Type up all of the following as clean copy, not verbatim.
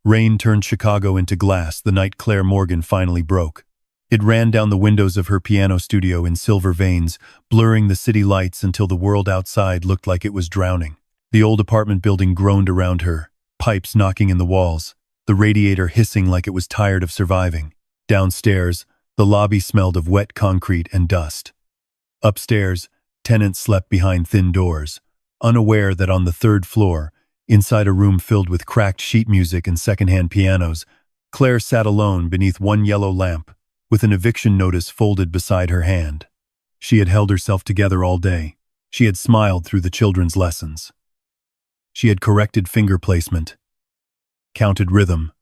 Rain turned Chicago into glass the night Claire Morgan finally broke. It ran down the windows of her piano studio in silver veins, blurring the city lights until the world outside looked like it was drowning. The old apartment building groaned around her, pipes knocking in the walls, the radiator hissing like it was tired of surviving. Downstairs, the lobby smelled of wet concrete and dust. Upstairs, tenants slept behind thin doors, unaware that on the third floor, inside a room filled with cracked sheet music and secondhand pianos, Claire sat alone beneath one yellow lamp, with an eviction notice folded beside her hand. She had held herself together all day. She had smiled through the children's lessons. She had corrected finger placement, counted rhythm,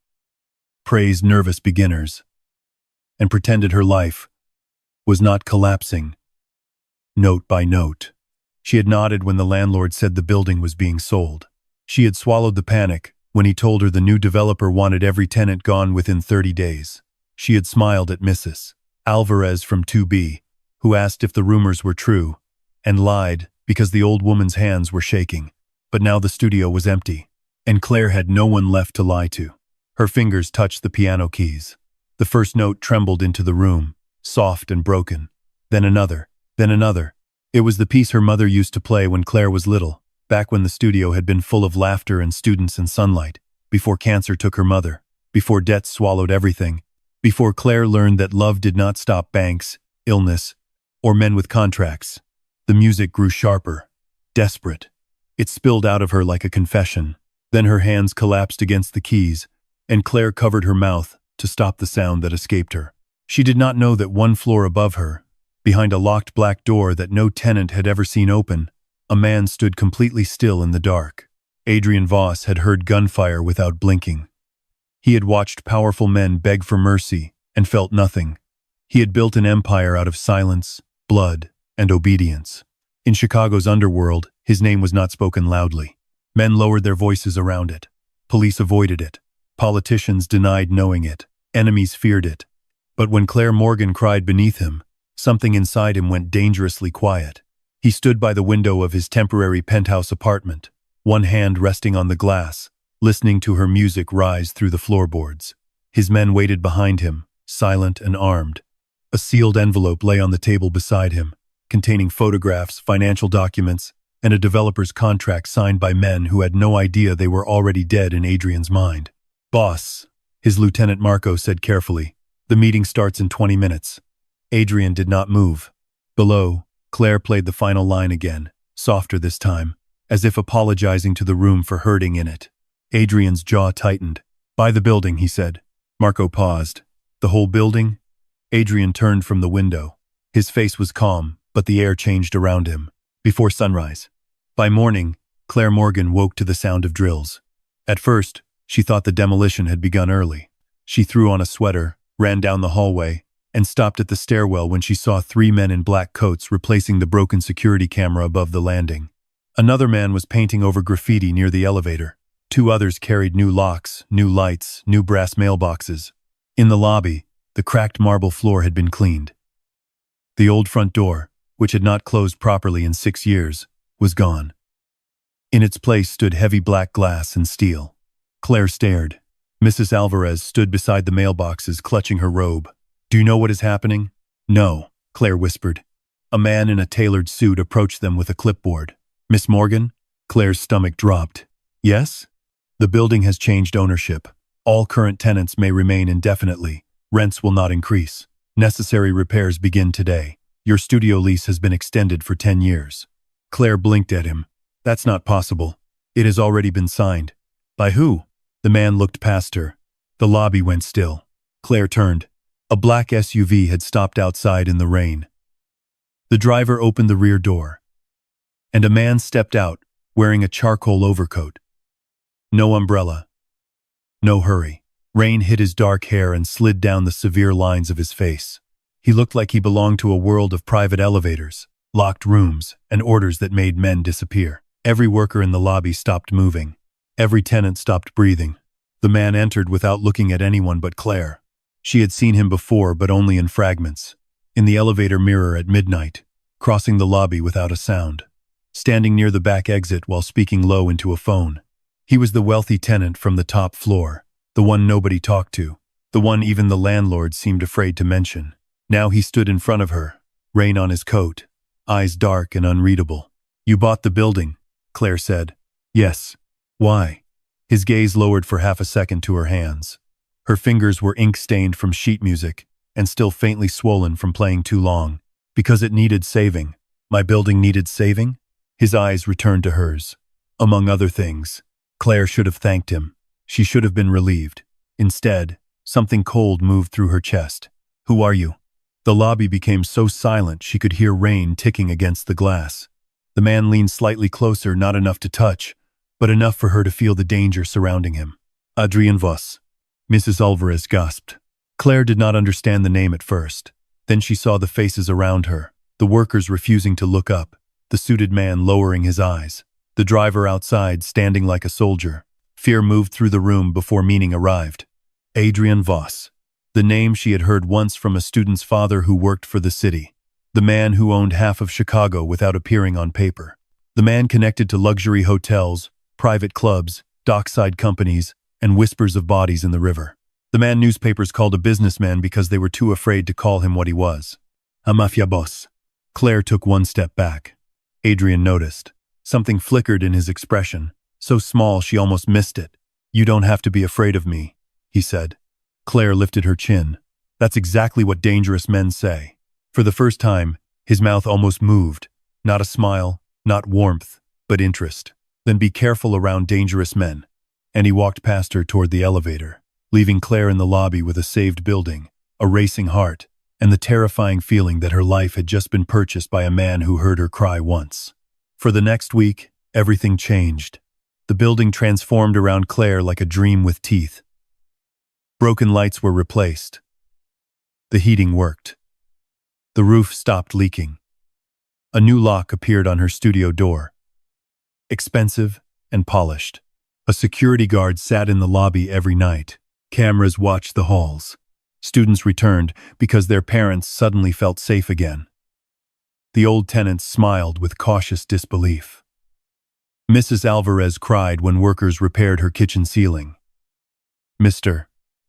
praised nervous beginners, and pretended her life was not collapsing, note by note. She had nodded when the landlord said the building was being sold. She had swallowed the panic when he told her the new developer wanted every tenant gone within 30 days. She had smiled at Mrs. Alvarez from 2B, who asked if the rumors were true, and lied because the old woman's hands were shaking. But now the studio was empty, and Claire had no one left to lie to. Her fingers touched the piano keys. The first note trembled into the room, soft and broken. Then another, then another. It was the piece her mother used to play when Claire was little, back when the studio had been full of laughter and students and sunlight, before cancer took her mother, before debt swallowed everything, before Claire learned that love did not stop banks, illness, or men with contracts. The music grew sharper, desperate. It spilled out of her like a confession. Then her hands collapsed against the keys, and Claire covered her mouth to stop the sound that escaped her. She did not know that one floor above her, behind a locked black door that no tenant had ever seen open, a man stood completely still in the dark. Adrian Voss had heard gunfire without blinking. He had watched powerful men beg for mercy and felt nothing. He had built an empire out of silence, blood, and obedience. In Chicago's underworld, his name was not spoken loudly. Men lowered their voices around it. Police avoided it. Politicians denied knowing it. Enemies feared it. But when Claire Morgan cried beneath him, something inside him went dangerously quiet. He stood by the window of his temporary penthouse apartment, one hand resting on the glass, listening to her music rise through the floorboards. His men waited behind him, silent and armed. A sealed envelope lay on the table beside him, containing photographs, financial documents, and a developer's contract signed by men who had no idea they were already dead in Adrian's mind. "Boss," his Lieutenant Marco said carefully, "the meeting starts in 20 minutes. Adrian did not move. Below, Claire played the final line again, softer this time, as if apologizing to the room for hurting in it. Adrian's jaw tightened. "By the building," he said. Marco paused. "The whole building?" Adrian turned from the window. His face was calm, but the air changed around him. "Before sunrise." By morning, Claire Morgan woke to the sound of drills. At first, she thought the demolition had begun early. She threw on a sweater, ran down the hallway, and stopped at the stairwell when she saw 3 men in black coats replacing the broken security camera above the landing. Another man was painting over graffiti near the elevator. 2 others carried new locks, new lights, new brass mailboxes. In the lobby, the cracked marble floor had been cleaned. The old front door, which had not closed properly in 6 years, was gone. In its place stood heavy black glass and steel. Claire stared. Mrs. Alvarez stood beside the mailboxes, clutching her robe. "Do you know what is happening?" "No," Claire whispered. A man in a tailored suit approached them with a clipboard. "Miss Morgan?" Claire's stomach dropped. "Yes?" "The building has changed ownership. All current tenants may remain indefinitely. Rents will not increase. Necessary repairs begin today. Your studio lease has been extended for 10 years. Claire blinked at him. "That's not possible. It has already been signed." "By who?" The man looked past her. The lobby went still. Claire turned. A black SUV had stopped outside in the rain. The driver opened the rear door, and a man stepped out, wearing a charcoal overcoat. No umbrella. No hurry. Rain hit his dark hair and slid down the severe lines of his face. He looked like he belonged to a world of private elevators, locked rooms, and orders that made men disappear. Every worker in the lobby stopped moving. Every tenant stopped breathing. The man entered without looking at anyone but Claire. She had seen him before, but only in fragments. In the elevator mirror at midnight, crossing the lobby without a sound, standing near the back exit while speaking low into a phone. He was the wealthy tenant from the top floor, The one nobody talked to. The one even the landlord seemed afraid to mention. Now he stood in front of her, rain on his coat, eyes dark and unreadable. "You bought the building," Claire said. "Yes." "Why?" His gaze lowered for half a second to her hands. Her fingers were ink-stained from sheet music, and still faintly swollen from playing too long. "Because it needed saving." "My building needed saving?" His eyes returned to hers. Among other things, Claire should have thanked him. She should have been relieved. Instead, something cold moved through her chest. "Who are you?" The lobby became so silent she could hear rain ticking against the glass. The man leaned slightly closer, not enough to touch, but enough for her to feel the danger surrounding him. "Adrian Voss." Mrs. Alvarez gasped. Claire did not understand the name at first. Then she saw the faces around her, the workers refusing to look up, the suited man lowering his eyes, the driver outside standing like a soldier. Fear moved through the room before meaning arrived. Adrian Voss. The name she had heard once from a student's father who worked for the city. The man who owned half of Chicago without appearing on paper. The man connected to luxury hotels, private clubs, dockside companies, and whispers of bodies in the river. The man newspapers called a businessman because they were too afraid to call him what he was. A Mafia Boss. Claire took one step back. Adrian noticed. Something flickered in his expression, so small she almost missed it. "You don't have to be afraid of me," he said. Claire lifted her chin. That's exactly what dangerous men say. For the first time, his mouth almost moved. Not a smile, not warmth, but interest. "Then be careful around dangerous men." And he walked past her toward the elevator, leaving Claire in the lobby with a saved building, a racing heart, and the terrifying feeling that her life had just been purchased by a man who heard her cry once. For the next week, everything changed. The building transformed around Claire like a dream with teeth. Broken lights were replaced. The heating worked. The roof stopped leaking. A new lock appeared on her studio door. Expensive and polished. A security guard sat in the lobby every night. Cameras watched the halls. Students returned because their parents suddenly felt safe again. The old tenants smiled with cautious disbelief. Mrs. Alvarez cried when workers repaired her kitchen ceiling. Mr.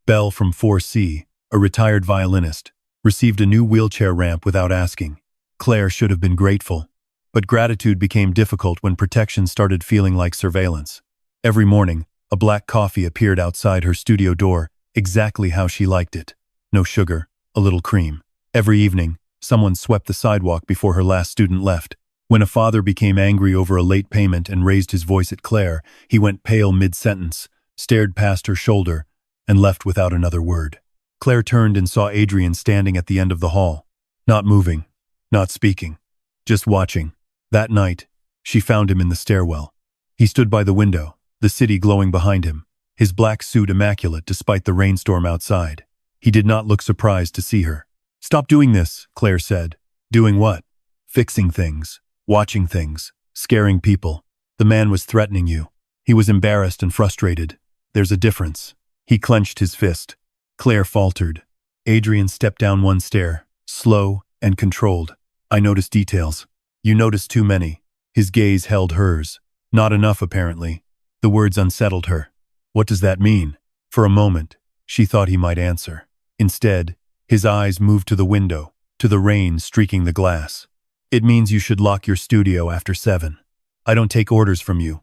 Bell from 4C, a retired violinist, received a new wheelchair ramp without asking. Claire should have been grateful, but gratitude became difficult when protection started feeling like surveillance. Every morning, a black coffee appeared outside her studio door, exactly how she liked it. No sugar, a little cream. Every evening, someone swept the sidewalk before her last student left. When a father became angry over a late payment and raised his voice at Claire, he went pale mid-sentence, stared past her shoulder, and left without another word. Claire turned and saw Adrian standing at the end of the hall. Not moving, not speaking, just watching. That night, she found him in the stairwell. He stood by the window, the city glowing behind him, his black suit immaculate despite the rainstorm outside. He did not look surprised to see her. "Stop doing this," Claire said. "Doing what?" "Fixing things, watching things, scaring people. The man was threatening you." He was embarrassed and frustrated. "There's a difference." He clenched his fist. Claire faltered. Adrian stepped down one stair, slow and controlled. "I noticed details." "You noticed too many." His gaze held hers. Not enough, apparently. The words unsettled her. "What does that mean?" For a moment, she thought he might answer. Instead, his eyes moved to the window, to the rain streaking the glass. "It means you should lock your studio after 7. I don't take orders from you."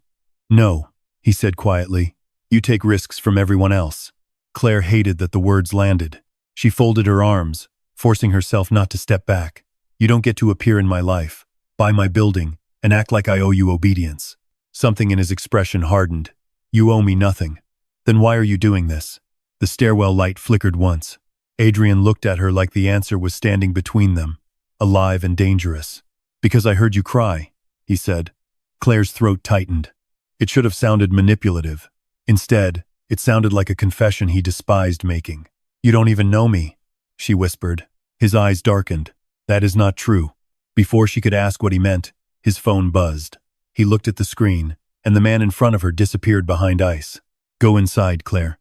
"No," he said quietly. "You take risks from everyone else." Claire hated that the words landed. She folded her arms, forcing herself not to step back. "You don't get to appear in my life, buy my building, and act like I owe you obedience." Something in his expression hardened. "You owe me nothing." "Then why are you doing this?" The stairwell light flickered once. Adrian looked at her like the answer was standing between them, alive and dangerous. "Because I heard you cry," he said. Claire's throat tightened. It should have sounded manipulative. Instead, it sounded like a confession he despised making. "You don't even know me," she whispered. His eyes darkened. "That is not true." Before she could ask what he meant, his phone buzzed. He looked at the screen, and the man in front of her disappeared behind ice. "Go inside, Claire."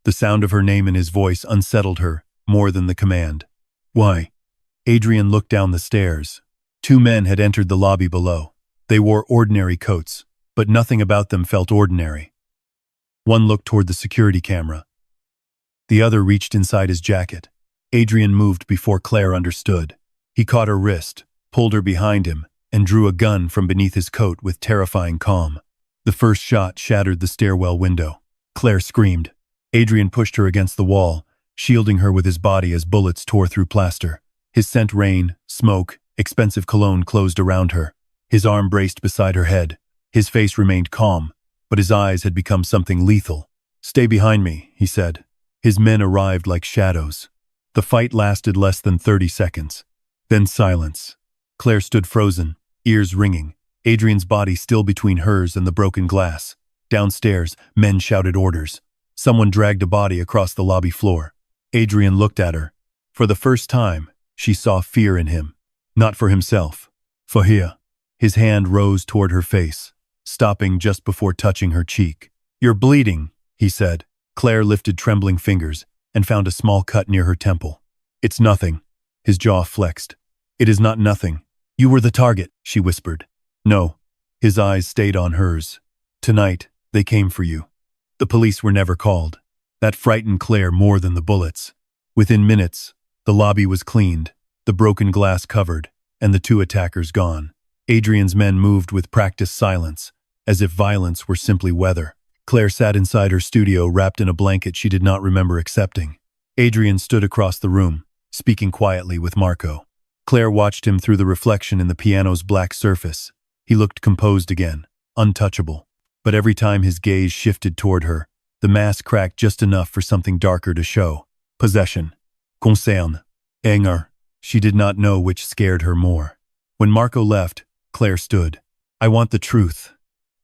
The sound of her name in his voice unsettled her more than the command. "Why?" Adrian looked down the stairs. 2 men had entered the lobby below. They wore ordinary coats, but nothing about them felt ordinary. One looked toward the security camera, The other reached inside his jacket. Adrian moved before Claire understood. He caught her wrist, pulled her behind him, and drew a gun from beneath his coat with terrifying calm. The first shot shattered the stairwell window. Claire screamed. Adrian pushed her against the wall, shielding her with his body as bullets tore through plaster. His scent rain, smoke, expensive cologne closed around her. His arm braced beside her head. His face remained calm, but his eyes had become something lethal. "Stay behind me," he said. His men arrived like shadows. The fight lasted less than 30 seconds. Then silence. Claire stood frozen, ears ringing, Adrian's body still between hers and the broken glass. Downstairs, men shouted orders. Someone dragged a body across the lobby floor. Adrian looked at her. For the first time, she saw fear in him. Not for himself. For her. His hand rose toward her face, stopping just before touching her cheek. "You're bleeding," he said. Claire lifted trembling fingers and found a small cut near her temple. "It's nothing." His jaw flexed. "It is not nothing. You were the target," she whispered. "No." His eyes stayed on hers. "Tonight, they came for you. The police were never called." That frightened Claire more than the bullets. Within minutes, the lobby was cleaned, the broken glass covered, and the two attackers gone. Adrian's men moved with practiced silence, as if violence were simply weather. Claire sat inside her studio wrapped in a blanket she did not remember accepting. Adrian stood across the room, speaking quietly with Marco. Claire watched him through the reflection in the piano's black surface. He looked composed again, untouchable. But every time his gaze shifted toward her, the mask cracked just enough for something darker to show. Possession. Concern. Anger. She did not know which scared her more. When Marco left, Claire stood. "I want the truth."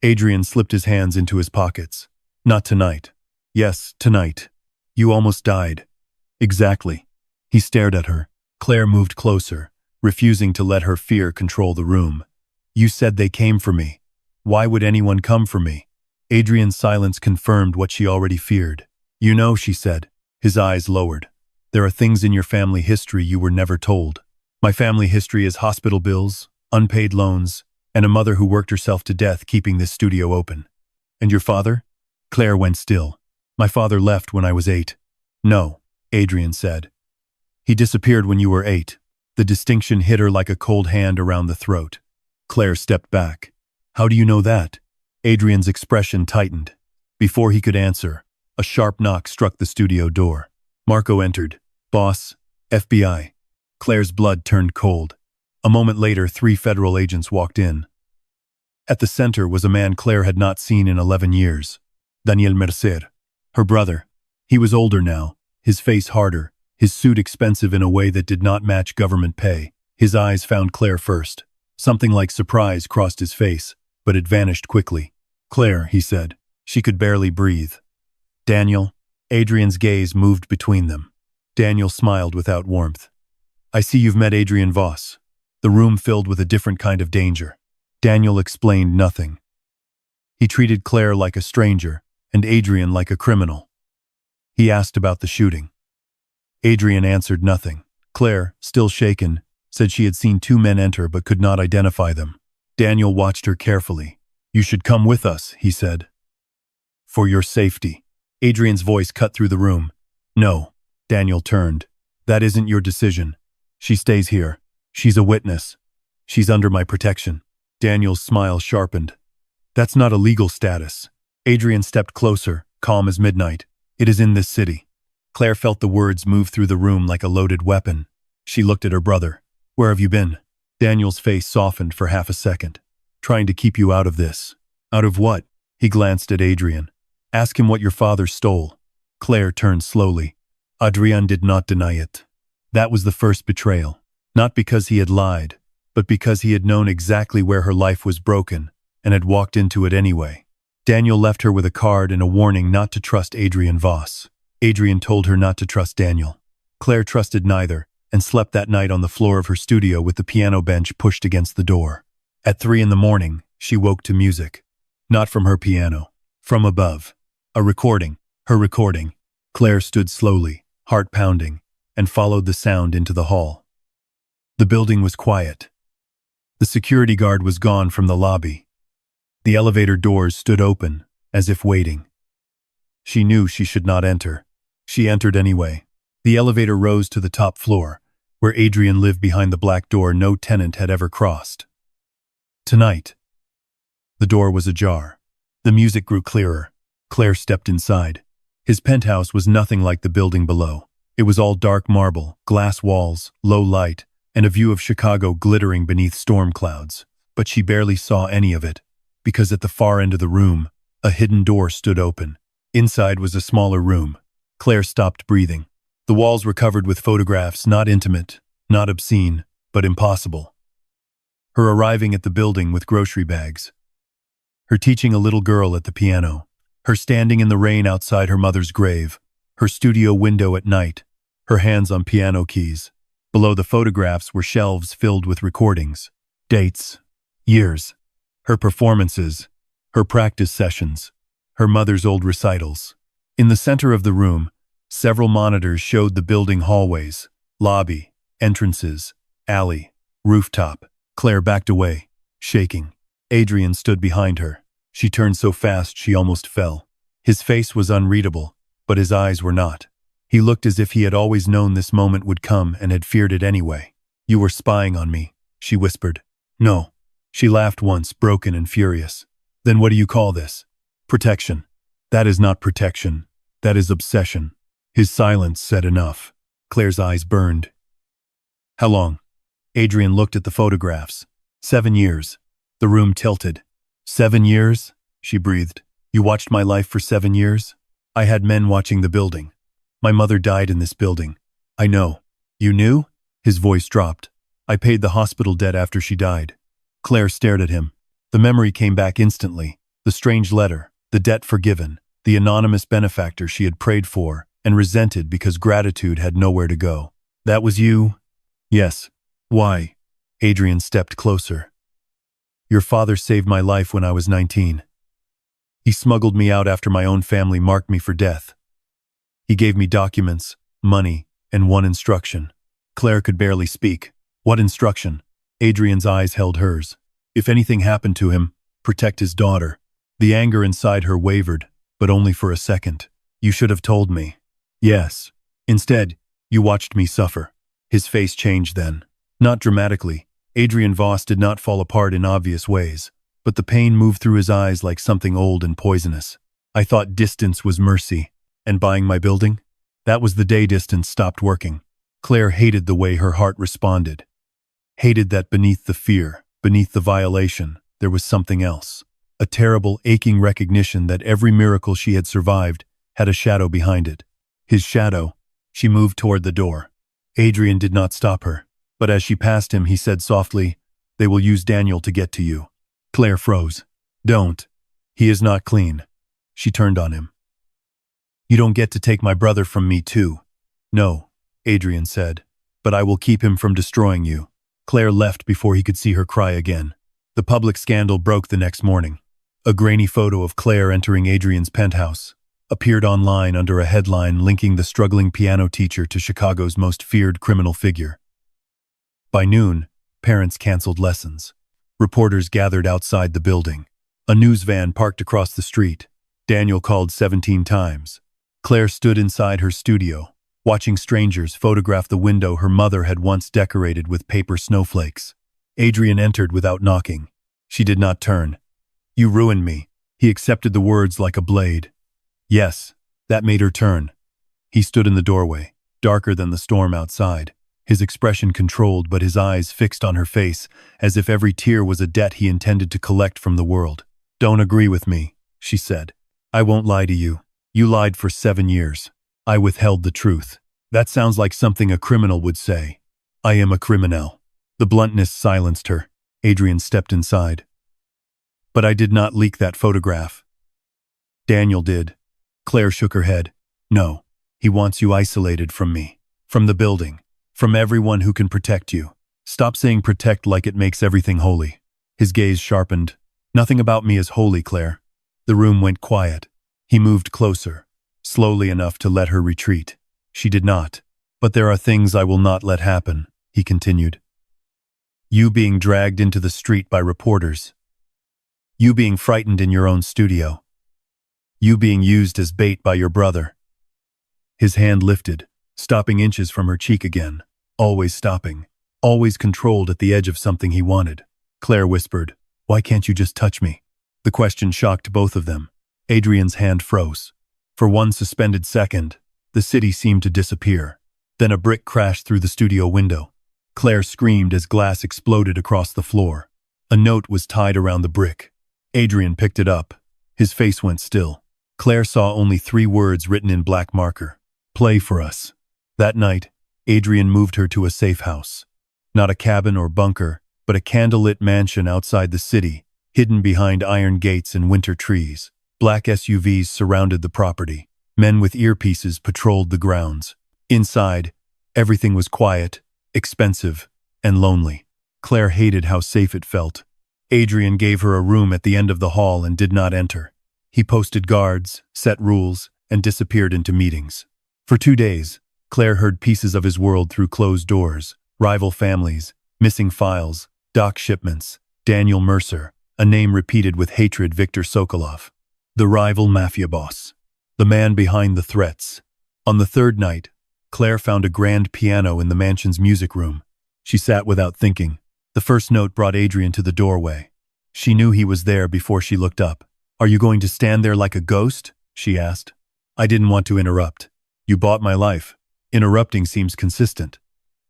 Adrian slipped his hands into his pockets. "Not tonight." "Yes, tonight. You almost died." "Exactly." He stared at her. Claire moved closer, refusing to let her fear control the room. "You said they came for me. Why would anyone come for me?" Adrian's silence confirmed what she already feared. "You know," she said. His eyes lowered. "There are things in your family history you were never told. My family history is hospital bills, unpaid loans, and a mother who worked herself to death keeping this studio open." "And your father?" Claire went still. "My father left when I was 8. "No," Adrian said. "He disappeared when you were 8. The distinction hit her like a cold hand around the throat. Claire stepped back. "How do you know that?" Adrian's expression tightened. Before he could answer, a sharp knock struck the studio door. Marco entered. "Boss, FBI." Claire's blood turned cold. A moment later, 3 federal agents walked in. At the center was a man Claire had not seen in 11 years. Daniel Mercer. Her brother. He was older now, his face harder, his suit expensive in a way that did not match government pay. His eyes found Claire first. Something like surprise crossed his face, but it vanished quickly. "Claire," he said. She could barely breathe. "Daniel." Adrian's gaze moved between them. Daniel smiled without warmth. "I see you've met Adrian Voss." The room filled with a different kind of danger. Daniel explained nothing. He treated Claire like a stranger, and Adrian like a criminal. He asked about the shooting. Adrian answered nothing. Claire, still shaken, said she had seen 2 men enter but could not identify them. Daniel watched her carefully. "You should come with us," he said. "For your safety." Adrian's voice cut through the room. "No." Daniel turned. "That isn't your decision. She stays here. She's a witness. She's under my protection." Daniel's smile sharpened. "That's not a legal status." Adrian stepped closer, calm as midnight. "It is in this city." Claire felt the words move through the room like a loaded weapon. She looked at her brother. "Where have you been?" Daniel's face softened for half a second. "Trying to keep you out of this." "Out of what?" He glanced at Adrian. "Ask him what your father stole." Claire turned slowly. Adrian did not deny it. That was the first betrayal. Not because he had lied, but because he had known exactly where her life was broken and had walked into it anyway. Daniel left her with a card and a warning not to trust Adrian Voss. Adrian told her not to trust Daniel. Claire trusted neither and slept that night on the floor of her studio with the piano bench pushed against the door. At 3 in the morning, she woke to music. Not from her piano. From above. A recording. Her recording. Claire stood slowly, heart pounding, and followed the sound into the hall. The building was quiet. The security guard was gone from the lobby. The elevator doors stood open, as if waiting. She knew she should not enter. She entered anyway. The elevator rose to the top floor, where Adrian lived behind the black door no tenant had ever crossed. Tonight. The door was ajar. The music grew clearer. Claire stepped inside. His penthouse was nothing like the building below. It was all dark marble, glass walls, low light, and a view of Chicago glittering beneath storm clouds. But she barely saw any of it, because at the far end of the room, a hidden door stood open. Inside was a smaller room. Claire stopped breathing. The walls were covered with photographs, not intimate, not obscene, but impossible. Her arriving at the building with grocery bags. Her teaching a little girl at the piano. Her standing in the rain outside her mother's grave. Her studio window at night. Her hands on piano keys. Below the photographs were shelves filled with recordings. Dates. Years. Her performances. Her practice sessions. Her mother's old recitals. In the center of the room, several monitors showed the building hallways, lobby, entrances, alley, rooftop. Claire backed away, shaking. Adrian stood behind her. She turned so fast she almost fell. His face was unreadable, but his eyes were not. He looked as if he had always known this moment would come and had feared it anyway. "You were spying on me," she whispered. "No." She laughed once, broken and furious. "Then what do you call this?" "Protection." "That is not protection. That is obsession." His silence said enough. Claire's eyes burned. "How long?" Adrian looked at the photographs. 7 years. The room tilted. 7 years? She breathed. "You watched my life for 7 years? I had men watching the building. My mother died in this building. I know." "You knew?" His voice dropped. "I paid the hospital debt after she died." Claire stared at him. The memory came back instantly. The strange letter, the debt forgiven, the anonymous benefactor she had prayed for and resented because gratitude had nowhere to go. "That was you?" "Yes." "Why?" Adrian stepped closer. "Your father saved my life when I was 19. He smuggled me out after my own family marked me for death. He gave me documents, money, and one instruction." Claire could barely speak. "What instruction?" Adrian's eyes held hers. "If anything happened to him, protect his daughter." The anger inside her wavered, but only for a second. "You should have told me." "Yes. Instead, you watched me suffer." His face changed then. Not dramatically. Adrian Voss did not fall apart in obvious ways, but the pain moved through his eyes like something old and poisonous. "I thought distance was mercy. And buying my building? That was the day distance stopped working." Claire hated the way her heart responded. Hated that beneath the fear, beneath the violation, there was something else. A terrible, aching recognition that every miracle she had survived had a shadow behind it. His shadow. She moved toward the door. Adrian did not stop her, but as she passed him, he said softly, "They will use Daniel to get to you." Claire froze. "Don't. He is not clean." She turned on him. "You don't get to take my brother from me too." "No," Adrian said, "but I will keep him from destroying you." Claire left before he could see her cry again. The public scandal broke the next morning. A grainy photo of Claire entering Adrian's penthouse appeared online under a headline linking the struggling piano teacher to Chicago's most feared criminal figure. By noon, parents canceled lessons. Reporters gathered outside the building. A news van parked across the street. Daniel called 17 times. Claire stood inside her studio, watching strangers photograph the window her mother had once decorated with paper snowflakes. Adrian entered without knocking. She did not turn. "You ruined me." He accepted the words like a blade. Yes, that made her turn. He stood in the doorway, darker than the storm outside, his expression controlled but his eyes fixed on her face, as if every tear was a debt he intended to collect from the world. "Don't agree with me," she said. "I won't lie to you. You lied for 7 years. I withheld the truth. That sounds like something a criminal would say. I am a criminal." The bluntness silenced her. Adrian stepped inside. "But I did not leak that photograph." "Daniel did." Claire shook her head. "No, he wants you isolated from me, from the building, from everyone who can protect you. Stop saying protect like it makes everything holy." His gaze sharpened. "Nothing about me is holy, Claire." The room went quiet. He moved closer, slowly enough to let her retreat. She did not. "But there are things I will not let happen," he continued. "You being dragged into the street by reporters. You being frightened in your own studio. You being used as bait by your brother." His hand lifted, stopping inches from her cheek again. Always stopping. Always controlled at the edge of something he wanted. Claire whispered, "Why can't you just touch me?" The question shocked both of them. Adrian's hand froze. For one suspended second, the city seemed to disappear. Then a brick crashed through the studio window. Claire screamed as glass exploded across the floor. A note was tied around the brick. Adrian picked it up. His face went still. Claire saw only 3 words written in black marker. "Play for us." That night, Adrian moved her to a safe house. Not a cabin or bunker, but a candlelit mansion outside the city, hidden behind iron gates and winter trees. Black SUVs surrounded the property. Men with earpieces patrolled the grounds. Inside, everything was quiet, expensive, and lonely. Claire hated how safe it felt. Adrian gave her a room at the end of the hall and did not enter. He posted guards, set rules, and disappeared into meetings. For 2 days, Claire heard pieces of his world through closed doors: rival families, missing files, dock shipments, Daniel Mercer, a name repeated with hatred, Viktor Sokolov. The rival Mafia Boss. The man behind the threats. On the 3rd night, Claire found a grand piano in the mansion's music room. She sat without thinking. The first note brought Adrian to the doorway. She knew he was there before she looked up. "Are you going to stand there like a ghost?" she asked. "I didn't want to interrupt. You bought my life. Interrupting seems consistent."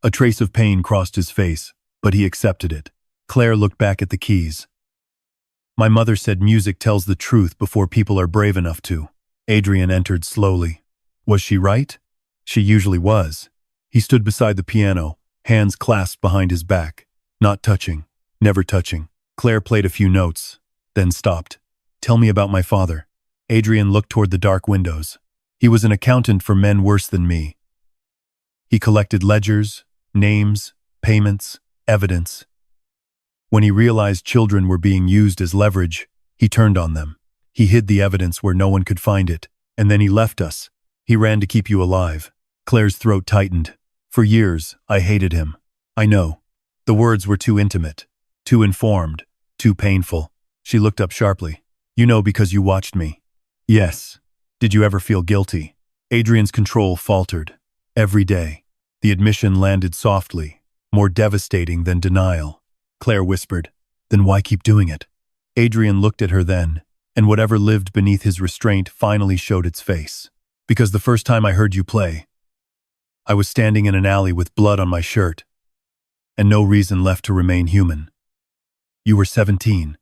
A trace of pain crossed his face, but he accepted it. Claire looked back at the keys. "My mother said music tells the truth before people are brave enough to." Adrian entered slowly. Was she right? She usually was. He stood beside the piano, hands clasped behind his back. Not touching. Never touching. Claire played a few notes, then stopped. "Tell me about my father." Adrian looked toward the dark windows. "He was an accountant for men worse than me. He collected ledgers, names, payments, evidence. When he realized children were being used as leverage, he turned on them. He hid the evidence where no one could find it, and then he left us. He ran to keep you alive." Claire's throat tightened. "For years, I hated him. I know." The words were too intimate, too informed, too painful. She looked up sharply. "You know because you watched me." "Yes." "Did you ever feel guilty?" Adrian's control faltered. "Every day." The admission landed softly, more devastating than denial. Claire whispered, "Then why keep doing it?" Adrian looked at her then, and whatever lived beneath his restraint finally showed its face. "Because the first time I heard you play, I was standing in an alley with blood on my shirt, and no reason left to remain human. You were 17.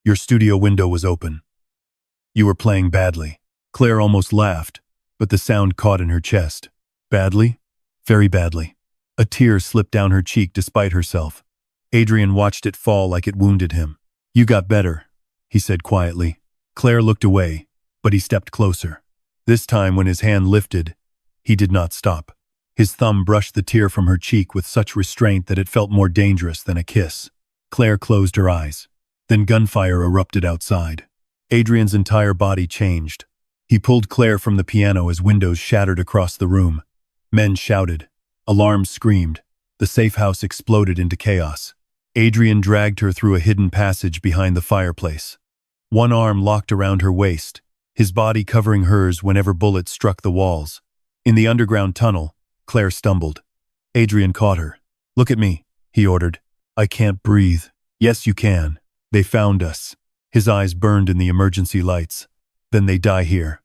Your studio window was open. You were playing badly." Claire almost laughed, but the sound caught in her chest. "Badly?" "Very badly." A tear slipped down her cheek despite herself. Adrian watched it fall like it wounded him. "You got better," he said quietly. Claire looked away, but he stepped closer. This time, when his hand lifted, he did not stop. His thumb brushed the tear from her cheek with such restraint that it felt more dangerous than a kiss. Claire closed her eyes. Then gunfire erupted outside. Adrian's entire body changed. He pulled Claire from the piano as windows shattered across the room. Men shouted. Alarms screamed. The safe house exploded into chaos. Adrian dragged her through a hidden passage behind the fireplace. One arm locked around her waist, his body covering hers whenever bullets struck the walls. In the underground tunnel, Claire stumbled. Adrian caught her. "Look at me," he ordered. "I can't breathe." "Yes, you can. They found us." His eyes burned in the emergency lights. "Then they die here."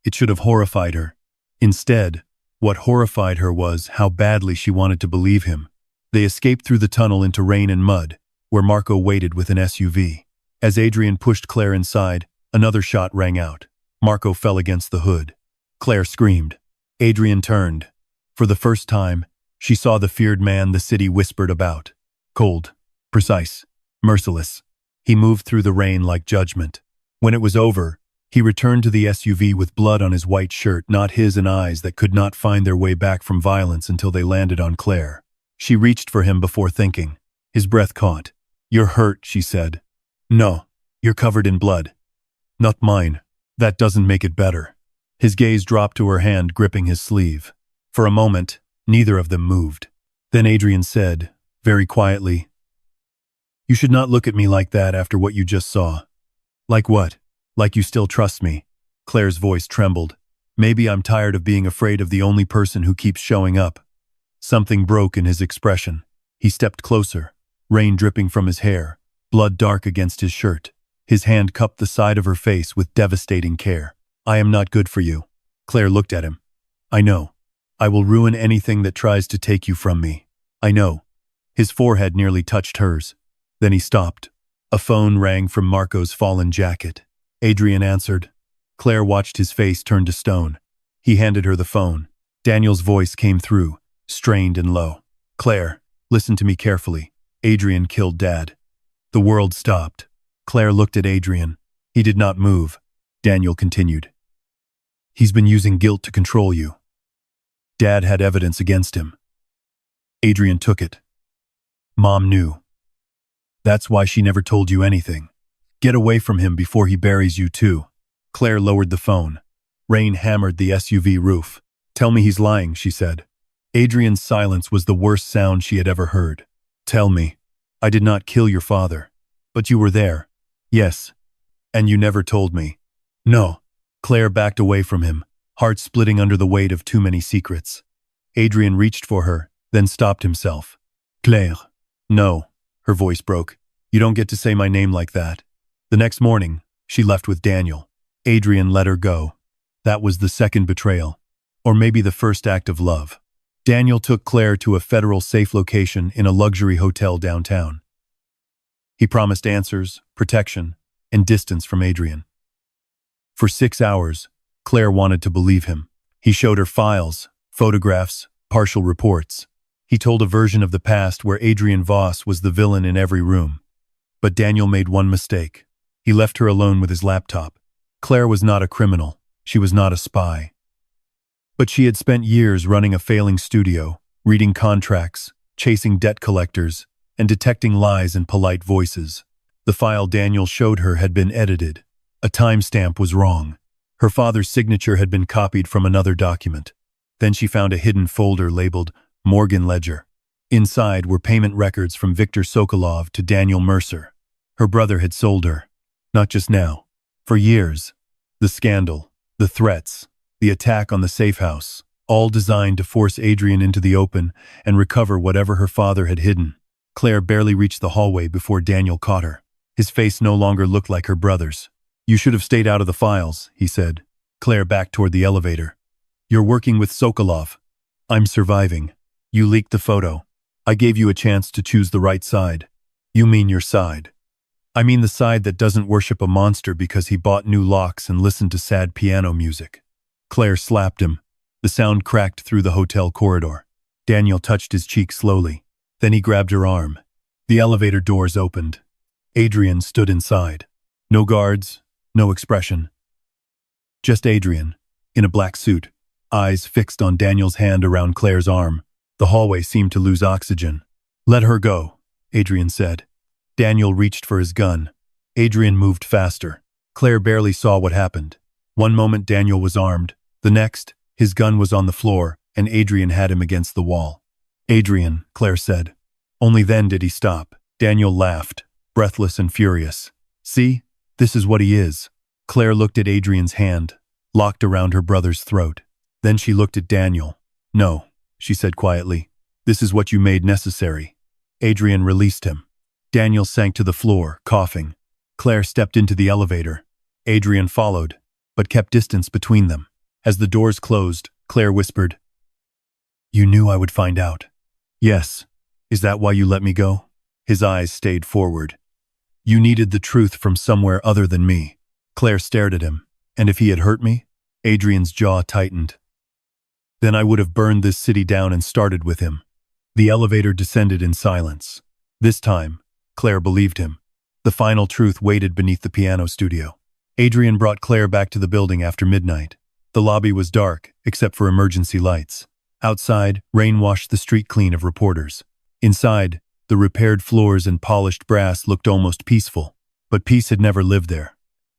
It should have horrified her. Instead, what horrified her was how badly she wanted to believe him. They escaped through the tunnel into rain and mud, where Marco waited with an SUV. As Adrian pushed Claire inside, another shot rang out. Marco fell against the hood. Claire screamed. Adrian turned. For the first time, she saw the feared man the city whispered about. Cold, precise, merciless. He moved through the rain like judgment. When it was over, he returned to the SUV with blood on his white shirt, not his, and eyes that could not find their way back from violence until they landed on Claire. She reached for him before thinking. His breath caught. "You're hurt," she said. "No, you're covered in blood." "Not mine. That doesn't make it better." His gaze dropped to her hand gripping his sleeve. For a moment, neither of them moved. Then Adrian said, very quietly, "You should not look at me like that after what you just saw." "Like what?" "Like you still trust me." Claire's voice trembled. Maybe I'm tired of being afraid of the only person who keeps showing up. Something broke in his expression. He stepped closer, rain dripping from his hair, blood dark against his shirt. His hand cupped the side of her face with devastating care. I am not good for you. Claire looked at him. I know. I will ruin anything that tries to take you from me. I know. His forehead nearly touched hers. Then he stopped. A phone rang from Marco's fallen jacket. Adrian answered. Claire watched his face turn to stone. He handed her the phone. Daniel's voice came through, strained and low. Claire, listen to me carefully. Adrian killed Dad. The world stopped. Claire looked at Adrian. He did not move. Daniel continued. He's been using guilt to control you. Dad had evidence against him. Adrian took it. Mom knew. That's why she never told you anything. Get away from him before he buries you too. Claire lowered the phone. Rain hammered the SUV roof. Tell me he's lying, she said. Adrian's silence was the worst sound she had ever heard. Tell me. I did not kill your father. But you were there. Yes. And you never told me. No. Claire backed away from him, heart splitting under the weight of too many secrets. Adrian reached for her, then stopped himself. Claire. No. Her voice broke. You don't get to say my name like that. The next morning, she left with Daniel. Adrian let her go. That was the second betrayal. Or maybe the first act of love. Daniel took Claire to a federal safe location in a luxury hotel downtown. He promised answers, protection, and distance from Adrian. For 6 hours, Claire wanted to believe him. He showed her files, photographs, partial reports. He told a version of the past where Adrian Voss was the villain in every room. But Daniel made one mistake. He left her alone with his laptop. Claire was not a criminal. She was not a spy. But she had spent years running a failing studio, reading contracts, chasing debt collectors, and detecting lies in polite voices. The file Daniel showed her had been edited. A timestamp was wrong. Her father's signature had been copied from another document. Then she found a hidden folder labeled Morgan Ledger. Inside were payment records from Victor Sokolov to Daniel Mercer. Her brother had sold her. Not just now. For years. The scandal, the threats, the attack on the safe house, all designed to force Adrian into the open and recover whatever her father had hidden. Claire barely reached the hallway before Daniel caught her. His face no longer looked like her brother's. You should have stayed out of the files, he said. Claire backed toward the elevator. You're working with Sokolov. I'm surviving. You leaked the photo. I gave you a chance to choose the right side. You mean your side. I mean the side that doesn't worship a monster because he bought new locks and listened to sad piano music. Claire slapped him. The sound cracked through the hotel corridor. Daniel touched his cheek slowly. Then he grabbed her arm. The elevator doors opened. Adrian stood inside. No guards, no expression. Just Adrian, in a black suit, eyes fixed on Daniel's hand around Claire's arm. The hallway seemed to lose oxygen. Let her go, Adrian said. Daniel reached for his gun. Adrian moved faster. Claire barely saw what happened. One moment Daniel was armed. The next, his gun was on the floor, and Adrian had him against the wall. Adrian, Claire said. Only then did he stop. Daniel laughed, breathless and furious. See? This is what he is. Claire looked at Adrian's hand, locked around her brother's throat. Then she looked at Daniel. No, she said quietly. This is what you made necessary. Adrian released him. Daniel sank to the floor, coughing. Claire stepped into the elevator. Adrian followed, but kept distance between them. As the doors closed, Claire whispered, You knew I would find out. Yes. Is that why you let me go? His eyes stayed forward. You needed the truth from somewhere other than me. Claire stared at him. And if he had hurt me? Adrian's jaw tightened. Then I would have burned this city down and started with him. The elevator descended in silence. This time, Claire believed him. The final truth waited beneath the piano studio. Adrian brought Claire back to the building after midnight. The lobby was dark, except for emergency lights. Outside, rain washed the street clean of reporters. Inside, the repaired floors and polished brass looked almost peaceful. But peace had never lived there.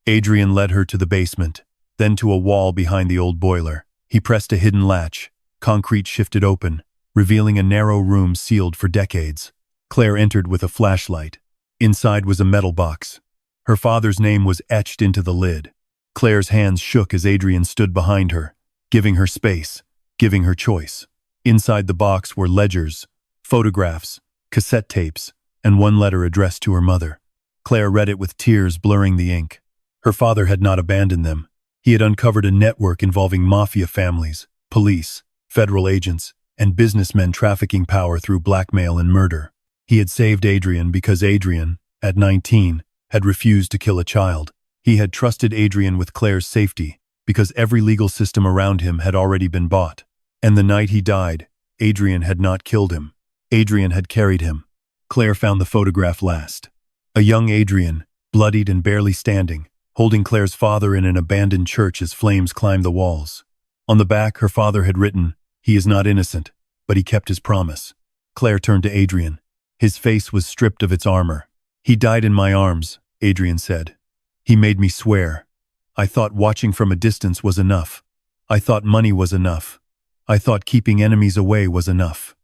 Adrian led her to the basement, then to a wall behind the old boiler. He pressed a hidden latch. Concrete shifted open, revealing a narrow room sealed for decades. Claire entered with a flashlight. Inside was a metal box. Her father's name was etched into the lid. Claire's hands shook as Adrian stood behind her, giving her space, giving her choice. Inside the box were ledgers, photographs, cassette tapes, and one letter addressed to her mother. Claire read it with tears blurring the ink. Her father had not abandoned them. He had uncovered a network involving mafia families, police, federal agents, and businessmen trafficking power through blackmail and murder. He had saved Adrian because Adrian, at 19, had refused to kill a child. He had trusted Adrian with Claire's safety because every legal system around him had already been bought. And the night he died, Adrian had not killed him. Adrian had carried him. Claire found the photograph last. A young Adrian, bloodied and barely standing, holding Claire's father in an abandoned church as flames climbed the walls. On the back, her father had written, "He is not innocent, but he kept his promise." Claire turned to Adrian. His face was stripped of its armor. "He died in my arms," Adrian said. "He made me swear. I thought watching from a distance was enough. I thought money was enough. I thought keeping enemies away was enough."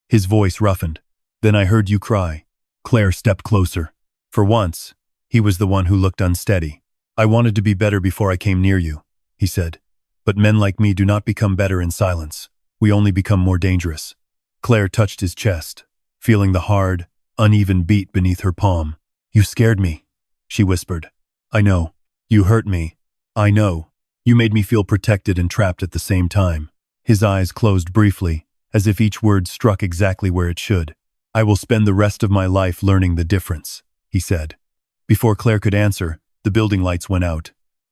His voice roughened. "Then I heard you cry." Claire stepped closer. For once, he was the one who looked unsteady. "I wanted to be better before I came near you," he said. "But men like me do not become better in silence. We only become more dangerous." Claire touched his chest, feeling the hard, uneven beat beneath her palm. "You scared me," she whispered. "I know. You hurt me. I know. You made me feel protected and trapped at the same time." His eyes closed briefly, as if each word struck exactly where it should. "I will spend the rest of my life learning the difference," he said. Before Claire could answer, the building lights went out.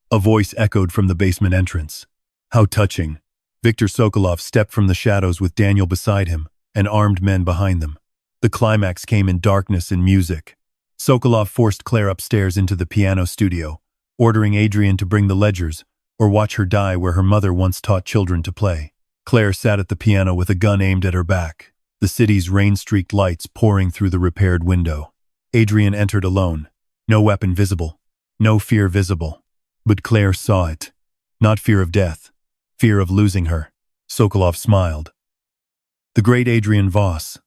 A voice echoed from the basement entrance. How touching. Viktor Sokolov stepped from the shadows with Daniel beside him, and armed men behind them. The climax came in darkness and music. Sokolov forced Claire upstairs into the piano studio, ordering Adrian to bring the ledgers, or watch her die where her mother once taught children to play. Claire sat at the piano with a gun aimed at her back, the city's rain-streaked lights pouring through the repaired window. Adrian entered alone. No weapon visible. No fear visible. But Claire saw it. Not fear of death. Fear of losing her. Sokolov smiled. The great Adrian Voss.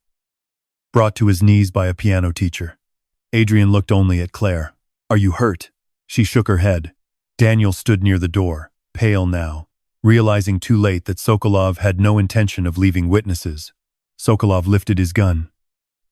Brought to his knees by a piano teacher. Adrian looked only at Claire. "Are you hurt?" She shook her head. Daniel stood near the door, pale now, realizing too late that Sokolov had no intention of leaving witnesses. Sokolov lifted his gun.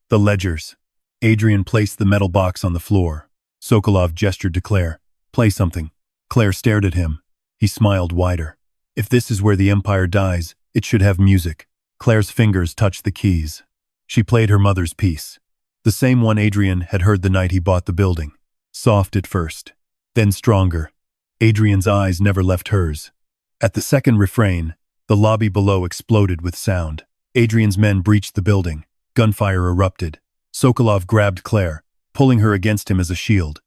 "The ledgers." Adrian placed the metal box on the floor. Sokolov gestured to Claire. "Play something." Claire stared at him. He smiled wider. "If this is where the empire dies, it should have music." Claire's fingers touched the keys. She played her mother's piece. The same one Adrian had heard the night he bought the building. Soft at first, then stronger. Adrian's eyes never left hers. At the second refrain, the lobby below exploded with sound. Adrian's men breached the building. Gunfire erupted. Sokolov grabbed Claire, pulling her against him as a shield.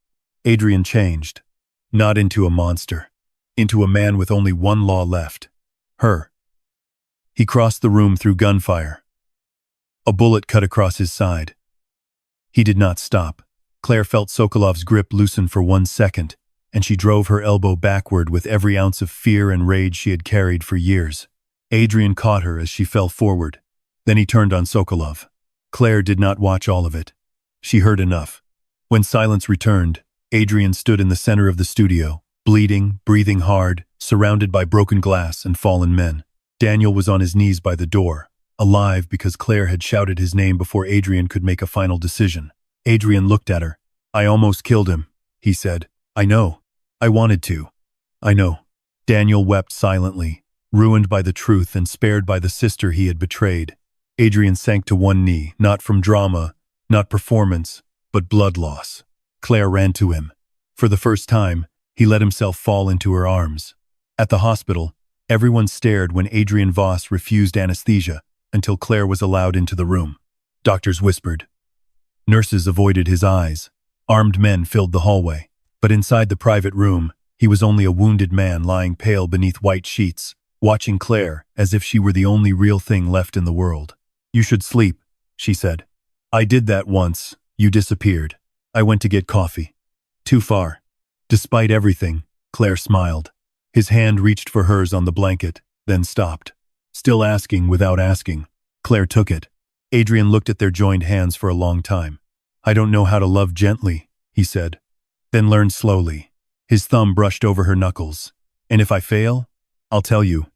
Adrian changed. Not into a monster. Into a man with only one law left. Her. He crossed the room through gunfire. A bullet cut across his side. He did not stop. Claire felt Sokolov's grip loosen for 1 second, and she drove her elbow backward with every ounce of fear and rage she had carried for years. Adrian caught her as she fell forward. Then he turned on Sokolov. Claire did not watch all of it. She heard enough. When silence returned, Adrian stood in the center of the studio, bleeding, breathing hard, surrounded by broken glass and fallen men. Daniel was on his knees by the door, alive because Claire had shouted his name before Adrian could make a final decision. Adrian looked at her. "I almost killed him," he said. "I know. I wanted to. I know." Daniel wept silently, ruined by the truth and spared by the sister he had betrayed. Adrian sank to one knee, not from drama, not performance, but blood loss. Claire ran to him. For the first time, he let himself fall into her arms. At the hospital, everyone stared when Adrian Voss refused anesthesia until Claire was allowed into the room. Doctors whispered. Nurses avoided his eyes. Armed men filled the hallway. But inside the private room, he was only a wounded man lying pale beneath white sheets, watching Claire as if she were the only real thing left in the world. "You should sleep," she said. "I did that once. You disappeared. I went to get coffee. Too far." Despite everything, Claire smiled. His hand reached for hers on the blanket, then stopped. Still asking without asking, Claire took it. Adrian looked at their joined hands for a long time. "I don't know how to love gently," he said. Then learned slowly. His thumb brushed over her knuckles. "And if I fail, I'll tell you."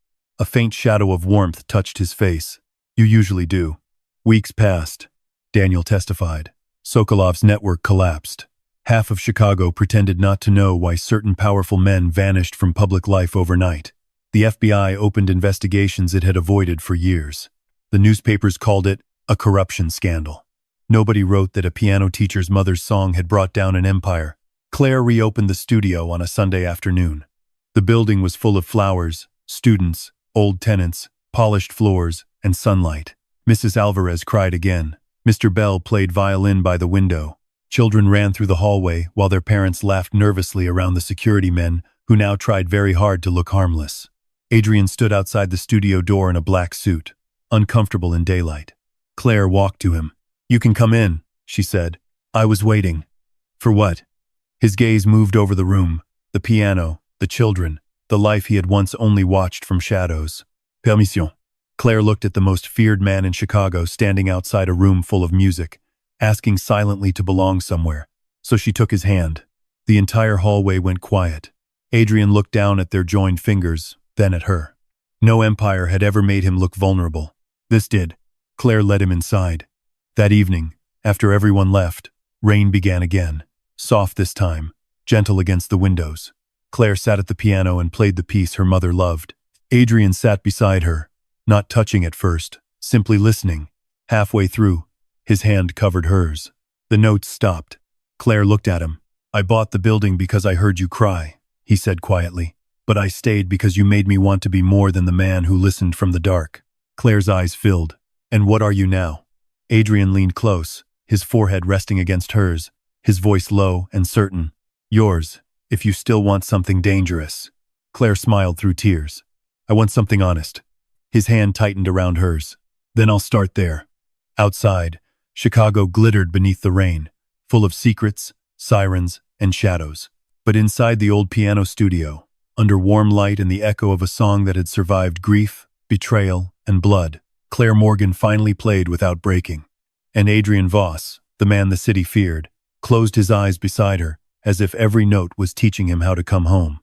A faint shadow of warmth touched his face. You usually do. Weeks passed. Daniel testified. Sokolov's network collapsed. Half of Chicago pretended not to know why certain powerful men vanished from public life overnight. The FBI opened investigations it had avoided for years. The newspapers called it a corruption scandal. Nobody wrote that a piano teacher's mother's song had brought down an empire. Claire reopened the studio on a Sunday afternoon. The building was full of flowers, students, old tenants, polished floors, and sunlight. Mrs. Alvarez cried again. Mr. Bell played violin by the window. Children ran through the hallway while their parents laughed nervously around the security men who now tried very hard to look harmless. Adrian stood outside the studio door in a black suit, uncomfortable in daylight. Claire walked to him. "You can come in," she said. "I was waiting." "For what?" His gaze moved over the room, the piano, the children, the life he had once only watched from shadows. "Permission." Claire looked at the most feared man in Chicago standing outside a room full of music, asking silently to belong somewhere, so she took his hand. The entire hallway went quiet. Adrian looked down at their joined fingers, then at her. No empire had ever made him look vulnerable. This did. Claire led him inside. That evening, after everyone left, rain began again. Soft this time, gentle against the windows. Claire sat at the piano and played the piece her mother loved. Adrian sat beside her, not touching at first, simply listening. Halfway through, his hand covered hers. The notes stopped. Claire looked at him. "I bought the building because I heard you cry," he said quietly. "But I stayed because you made me want to be more than the man who listened from the dark." Claire's eyes filled. "And what are you now?" Adrian leaned close, his forehead resting against hers, his voice low and certain. "Yours, if you still want something dangerous." Claire smiled through tears. "I want something honest." His hand tightened around hers. "Then I'll start there." Outside, Chicago glittered beneath the rain, full of secrets, sirens, and shadows. But inside the old piano studio, under warm light and the echo of a song that had survived grief, betrayal, and blood, Claire Morgan finally played without breaking. And Adrian Voss, the man the city feared, closed his eyes beside her, as if every note was teaching him how to come home.